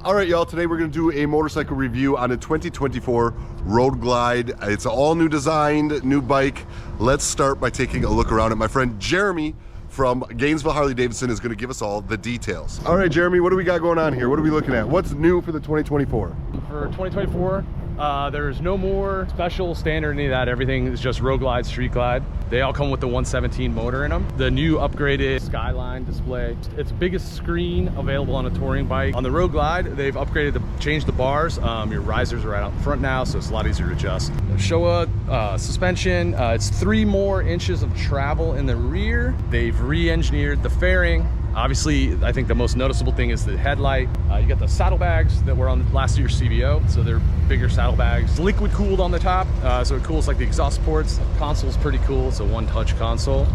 All right, y'all, today we're gonna do a motorcycle review on a 2024 Road Glide. It's an all new design, new bike. Let's start by taking a look around it. My friend Jeremy from Gainesville Harley Davidson is gonna give us all the details. All right, Jeremy, what do we got going on here? What are we looking at? What's new for the 2024? For 2024, there's no more special standard, any of that. Everything is just Road Glide, Street Glide. They all come with the 117 motor in them. The new upgraded Skyline display. It's the biggest screen available on a touring bike. On the Road Glide, they've upgraded changed the bars. Your risers are right out front now, so it's a lot easier to adjust. Showa suspension. It's 3 more inches of travel in the rear. They've re-engineered the fairing. Obviously, I think the most noticeable thing is the headlight. You got the saddlebags that were on last year's CVO, so they're bigger saddlebags. Liquid cooled on the top, so it cools like the exhaust ports. The console's pretty cool. It's a one-touch console.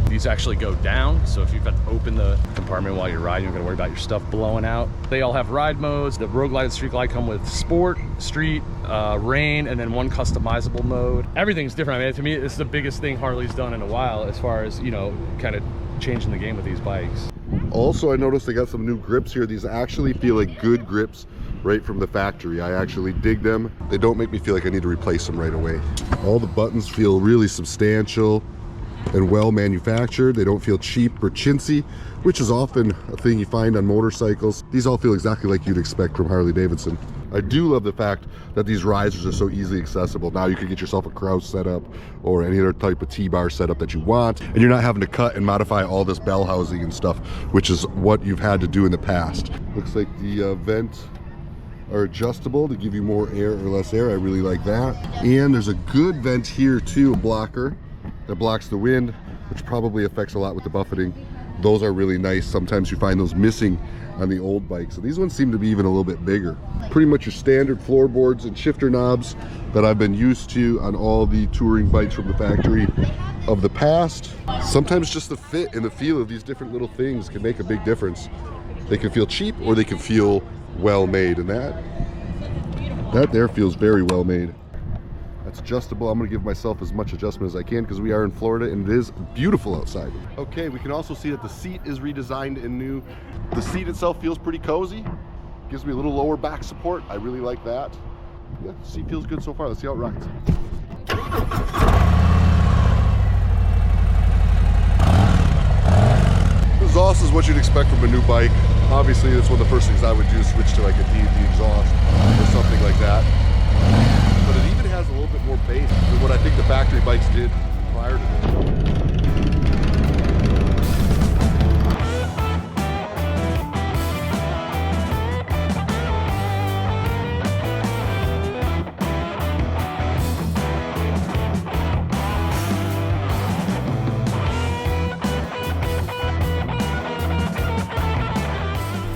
These actually go down, so if you've got to open the compartment while you're riding, you're gonna worry about your stuff blowing out. They all have ride modes. The Road Glide and Street Glide come with Sport, Street, Rain, and then one customizable mode. Everything's different. I mean, to me, it's the biggest thing Harley's done in a while as far as, you know, kind of changing the game with these bikes. Also, I noticed they got some new grips here. These actually feel like good grips right from the factory. I actually dig them. They don't make me feel like I need to replace them right away. All the buttons feel really substantial and well manufactured. They don't feel cheap or chintzy, which is often a thing you find on motorcycles. These all feel exactly like you'd expect from Harley Davidson. I do love the fact that these risers are so easily accessible. Now you can get yourself a Kraus setup or any other type of T-bar setup that you want, and you're not having to cut and modify all this bell housing and stuff, which is what you've had to do in the past. Looks like the vents are adjustable to give you more air or less air. I really like that. And there's a good vent here too, a blocker that blocks the wind, which probably affects a lot with the buffeting. Those are really nice. Sometimes you find those missing on the old bikes. So these ones seem to be even a little bit bigger. Pretty much your standard floorboards and shifter knobs that I've been used to on all the touring bikes from the factory of the past. Sometimes just the fit and the feel of these different little things can make a big difference. They can feel cheap or they can feel well made, and that there feels very well made. That's adjustable. I'm gonna give myself as much adjustment as I can because we are in Florida and it is beautiful outside. Okay, we can also see that the seat is redesigned and new. The seat itself feels pretty cozy. Gives me a little lower back support. I really like that. Yeah, the seat feels good so far. Let's see how it rides. The exhaust is what you'd expect from a new bike. Obviously, that's one of the first things I would do is switch to like a D&D exhaust or something like that. But it even has a little bit more bass than what I think the factory bikes did prior to this.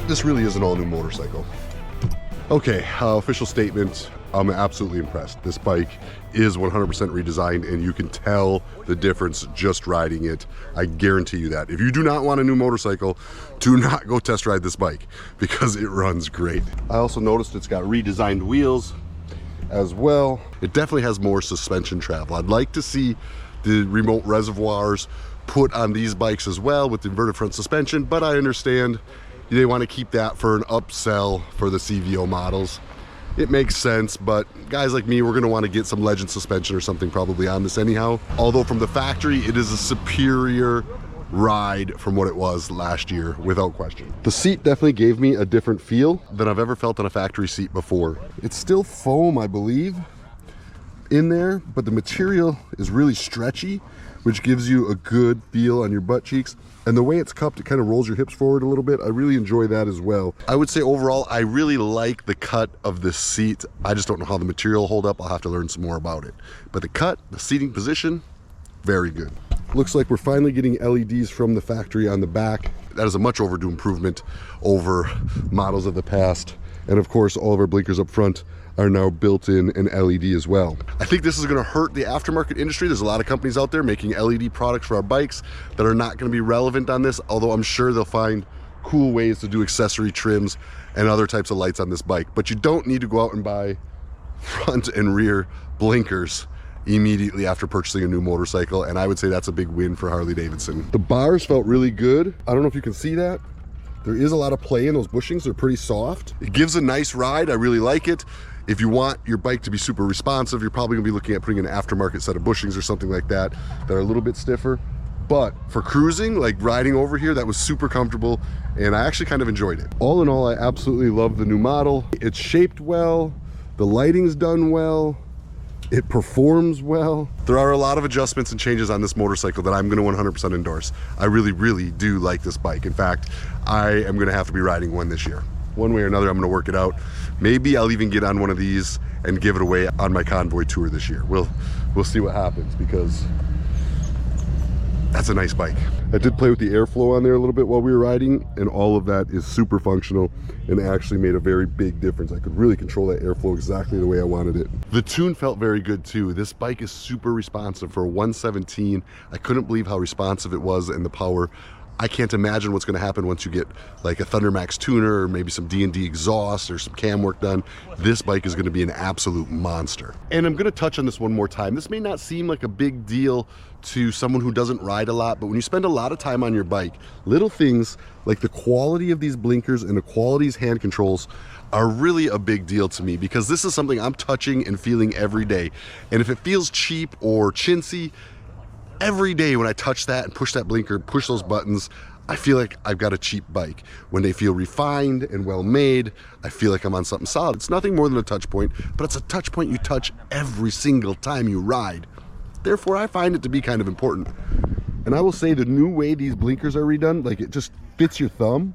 This really is an all-new motorcycle. Okay, official statement. I'm absolutely impressed. This bike is 100% redesigned and you can tell the difference just riding it. I guarantee you that. If you do not want a new motorcycle, do not go test ride this bike because it runs great. I also noticed it's got redesigned wheels as well. It definitely has more suspension travel. I'd like to see the remote reservoirs put on these bikes as well with the inverted front suspension, but I understand they want to keep that for an upsell for the CVO models. It makes sense, but guys like me, we're going to want to get some Legend suspension or something probably on this anyhow. Although from the factory, it is a superior ride from what it was last year, without question. The seat definitely gave me a different feel than I've ever felt on a factory seat before. It's still foam, I believe, in there, but the material is really stretchy, which gives you a good feel on your butt cheeks. And the way it's cupped, it kind of rolls your hips forward a little bit. I really enjoy that as well. I would say overall, I really like the cut of this seat. I just don't know how the material will hold up. I'll have to learn some more about it. But the cut, the seating position, very good. Looks like we're finally getting LEDs from the factory on the back. That is a much overdue improvement over models of the past. And of course, all of our blinkers up front are now built in an LED as well. I think this is gonna hurt the aftermarket industry. There's a lot of companies out there making LED products for our bikes that are not gonna be relevant on this, although I'm sure they'll find cool ways to do accessory trims and other types of lights on this bike. But you don't need to go out and buy front and rear blinkers immediately after purchasing a new motorcycle, and I would say that's a big win for Harley Davidson. The bars felt really good. I don't know if you can see that. There is a lot of play in those bushings. They're pretty soft. It gives a nice ride. I really like it. If you want your bike to be super responsive, you're probably gonna be looking at putting an aftermarket set of bushings or something like that that are a little bit stiffer. But for cruising, like riding over here, that was super comfortable, and I actually kind of enjoyed it. All in all, I absolutely love the new model. It's shaped well, the lighting's done well, it performs well. There are a lot of adjustments and changes on this motorcycle that I'm gonna 100% endorse. I really, really do like this bike. In fact, I am gonna have to be riding one this year. One way or another, I'm gonna work it out. Maybe I'll even get on one of these and give it away on my convoy tour this year. We'll see what happens, because that's a nice bike. I did play with the airflow on there a little bit while we were riding, and all of that is super functional and actually made a very big difference. I could really control that airflow exactly the way I wanted it. The tune felt very good too. This bike is super responsive for a 117. I couldn't believe how responsive it was, and the power. I can't imagine what's going to happen once you get like a Thundermax tuner or maybe some D&D exhaust or some cam work done. This bike is going to be an absolute monster. And I'm going to touch on this one more time. This may not seem like a big deal to someone who doesn't ride a lot, but when you spend a lot of time on your bike, little things like the quality of these blinkers and the quality of these hand controls are really a big deal to me, because this is something I'm touching and feeling every day. And if it feels cheap or chintzy, every day when I touch that and push that blinker, push those buttons, I feel like I've got a cheap bike. When they feel refined and well made, I feel like I'm on something solid. It's nothing more than a touch point, but it's a touch point you touch every single time you ride. Therefore, I find it to be kind of important. And I will say the new way these blinkers are redone, like it just fits your thumb.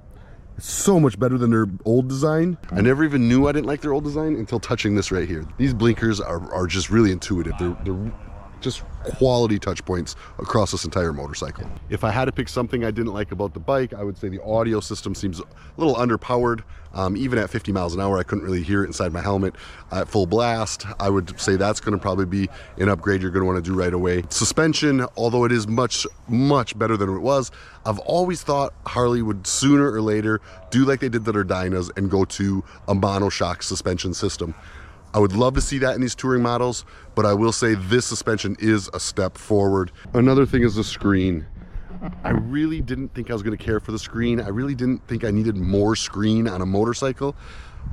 It's so much better than their old design. I never even knew I didn't like their old design until touching this right here. These blinkers are just really intuitive. They're just quality touch points across this entire motorcycle. If I had to pick something I didn't like about the bike, I would say the audio system seems a little underpowered. Even at 50 miles an hour, I couldn't really hear it inside my helmet. At full blast, I would say that's gonna probably be an upgrade you're gonna wanna do right away. Suspension, although it is much, much better than it was, I've always thought Harley would sooner or later do like they did to their Dynas and go to a monoshock suspension system. I would love to see that in these touring models, but I will say this suspension is a step forward. Another thing is the screen. I really didn't think I was gonna care for the screen. I really didn't think I needed more screen on a motorcycle,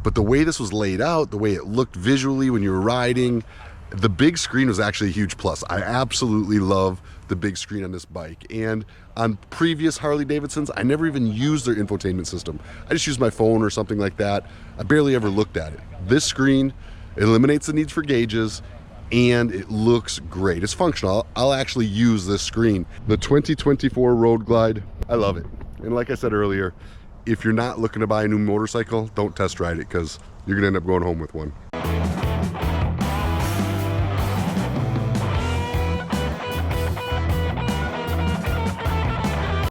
but the way this was laid out, the way it looked visually when you were riding, the big screen was actually a huge plus. I absolutely love the big screen on this bike. And on previous Harley Davidsons, I never even used their infotainment system. I just used my phone or something like that. I barely ever looked at it. This screen eliminates the need for gauges, and it looks great. It's functional. I'll actually use this screen. The 2024 Road Glide, I love it. And like I said earlier, if you're not looking to buy a new motorcycle, don't test ride it, because you're gonna end up going home with one.